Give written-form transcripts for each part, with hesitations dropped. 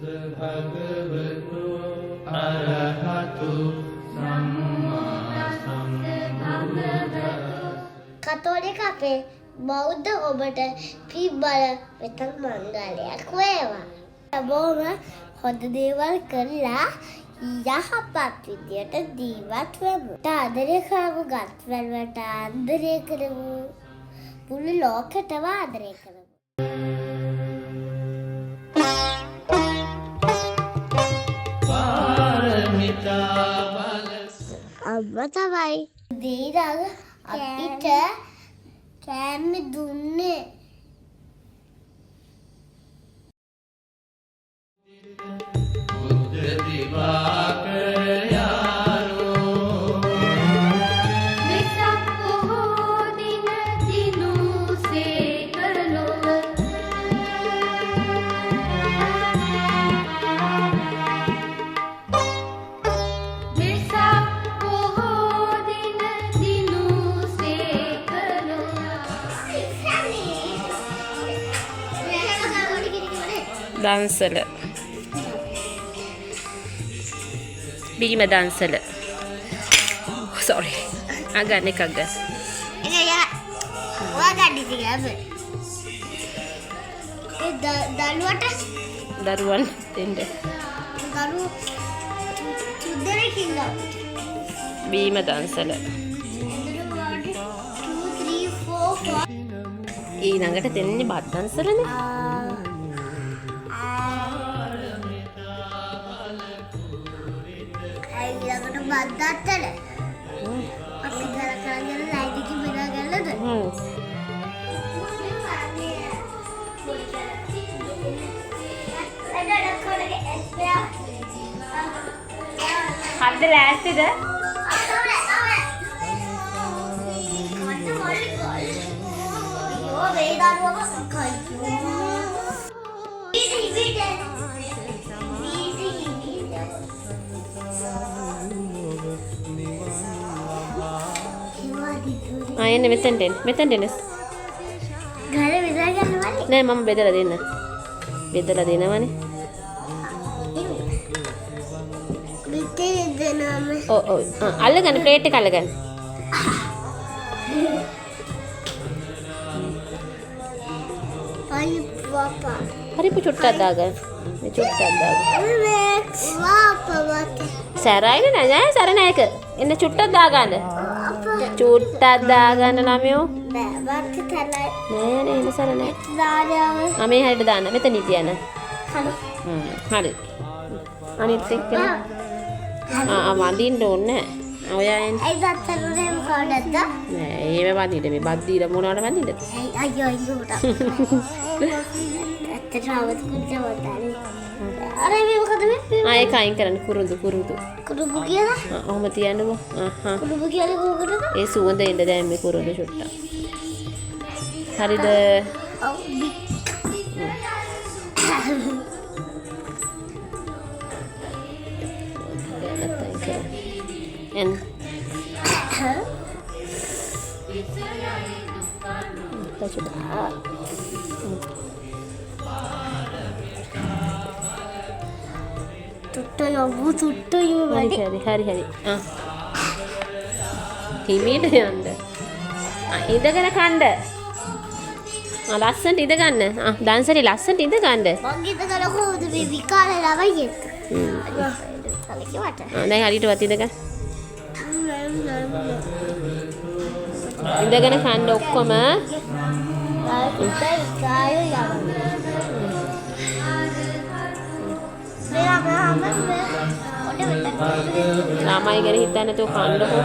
භගවතු අරහතු සම්මා සම්බුද්දස්ස. කතෝලික අපේ බෞද්ධ ඔබට පිබ්බල වෙතන් මංගලයක් වේවා. බොහොම හොඳ දේවල් කරලා යහපත් විදියට ජීවත් වෙමු. ආදරය කරමු, ගස්වැල්වට ආදරය කරමු, මුළු ලෝකෙටම ආදරය කරමු. අම්මා තමයි දීරාග අපිට කෑම දුන්නේ. බුද්ධ දිවාක යාරෝ වෙසක් පොහෝ දින දිනු සේකරලොව වෙසක් පොහෝ දින දිනු සේකරලොව දන්සල බීම දන්සල සෝරි අගන්න එකක් ගන්න දරුවන් දෙන්න බීම දන්සල ඊළඟට දෙන්නේ බත් දන්සලනේ බද්දත්තල අපි කරගෙන ලයිට් එක බෙදාගන්නද? හරිද ලෑස්තිද? එන්න මෙතෙන්ට එන්න ගල බෙදාගන්න නෑ මම බෙදලා දෙන්න බෙදලා දෙනවනේ මෙතේ දෙනම ඔව් අල්ලගන්න ප්ලේට් එක අල්ලගන්න අයි පාපා හරිපු චුට්ටක් දාගන්න මේ චුට්ටක් දාගන්න වාපවත් සැරයිනේ නෑ සැර නෑ එක එන්න චුට්ටක් දාගන්න චුට්ටක් දාගන්න ළමයෝ බාවත් තලයි නෑ නේ එහෙම සැර නෑ දානවා මේ හැරියට දාන්න මෙතන තියන්න හරි අනිත් එක්ක වඳින්න ඕනේ නෑ ඔයා එන්න අයි දත්තරුනේ මොකටද නෑ ඒව වඳින්න මේ බත් දීලා මොනවට වඳින්නද අයියෝ අයියෝට ඇත්තටම කුඩවතාලි අර මේ මොකද මේ ඒක අයින් කරන්න කුරුදු කුරුබු කියලා ඔහොම තියන්නකෝ කුරුබු කියලා කොහොමද ඒ සුවඳ එන්න දැන් මේ කුරුදු චුට්ටක් හරිද ඔව් එන් තුට්ටු වැඩි හරි හිමීට යන්න ඉඳගෙන කන්න ලස්සනට ඉඳ ගන්න දන්සරි ලස්සනට ඉඳ ගන්න මං ඉඳගෙන කොහොමද මේ විකාලේ ළමයි එක්ක දැන් හරියට වත් ඉඳ ගන්න ඉඳගෙන කන්න ඔක්කොම ළමයි ගැන හිතන්නේ නැතුව කන්නකො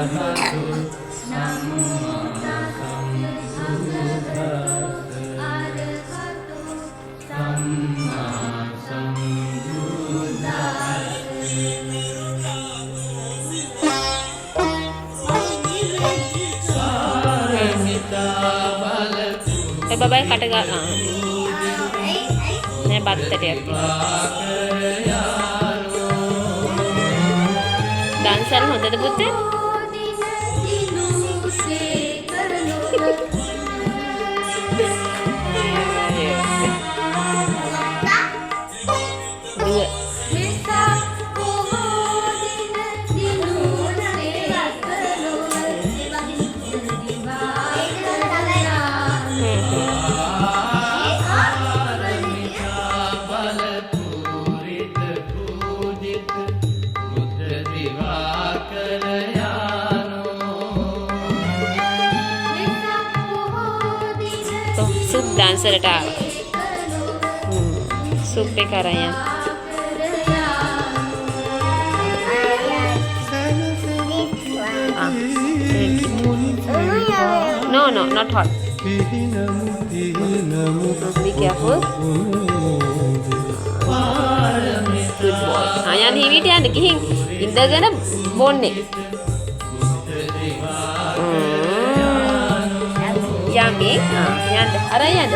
බබයි කට ගන්න නෑ බත්තටයක් දන්සල් හොඳද පුතේ දුව දන්සලට ආවා. සුප් එක අරන් යන්න. No, not hot. Be careful. Good boy. යන්න හිමීට යන්න ගිහින් ඉඳගෙන බොන්නේ. යම්මි. යන්න. අරන් යන්න.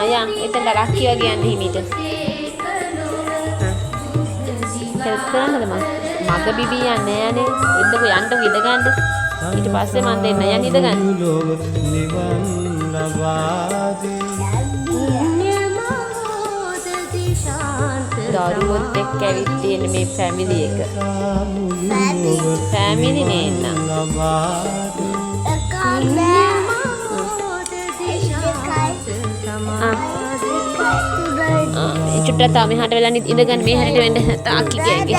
යන්න. එතන රක්කි වගේ යන්න හිමීට. හෙල්ප් කරන්නද මම? මග බිබී යන්නේ යන්නේ. එන්නකො යන්නකො ඉඳ ගන්න. ඊට පස්සේ මම දෙන්න යන්න ඉඳ ගන්න. දරුවොත් එක්ක ඇවිත් තියෙන මේ ෆැමිලි එක. ෆැමිලි නේන්න. චුට්ටක් තාම මෙහාට වෙලා ඉඳගන්න මේ හැරට වෙන්න තාක්කි කියගේ.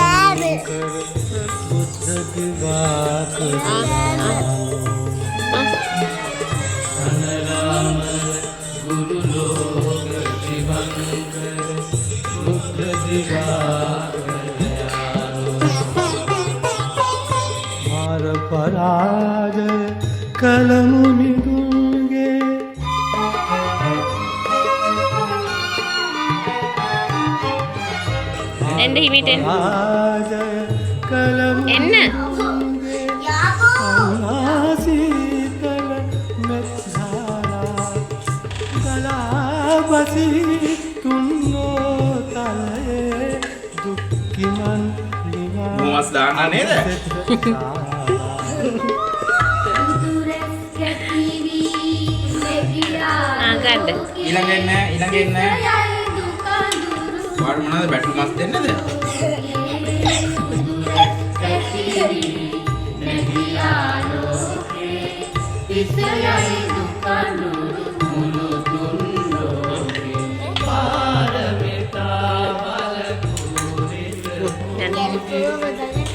පරාජ කලමුනිදුන්ගේ එන්න හිමිට එන්න. එන්න. ආසීතල මෙත්සාරා ගලාබසි තුන්නෝ තලයේ දුක්ඛිමන් මොස් දාන්න නේද? ගන්න. ඊළඟ එන්න. වාඩි මොනවද බැටළු මස් දෙන්නද?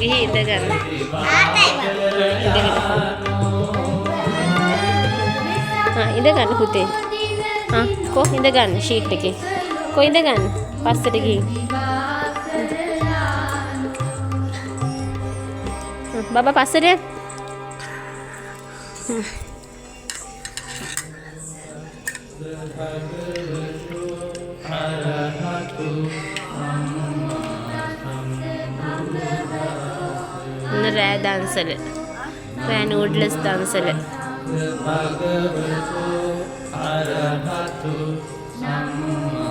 ඉඳ ගන්න. ඉඳ ගන්න පුතේ. කො ඉඳ ගන්න ෂීට් එකේ. කො ඉඳ ගන්න. පස්සට ගිහින්. බබා පස්සට. රෑ දන්සල. රෑ නූඩ්ලස් දන්සල. භගවතු අරහතු සම්මා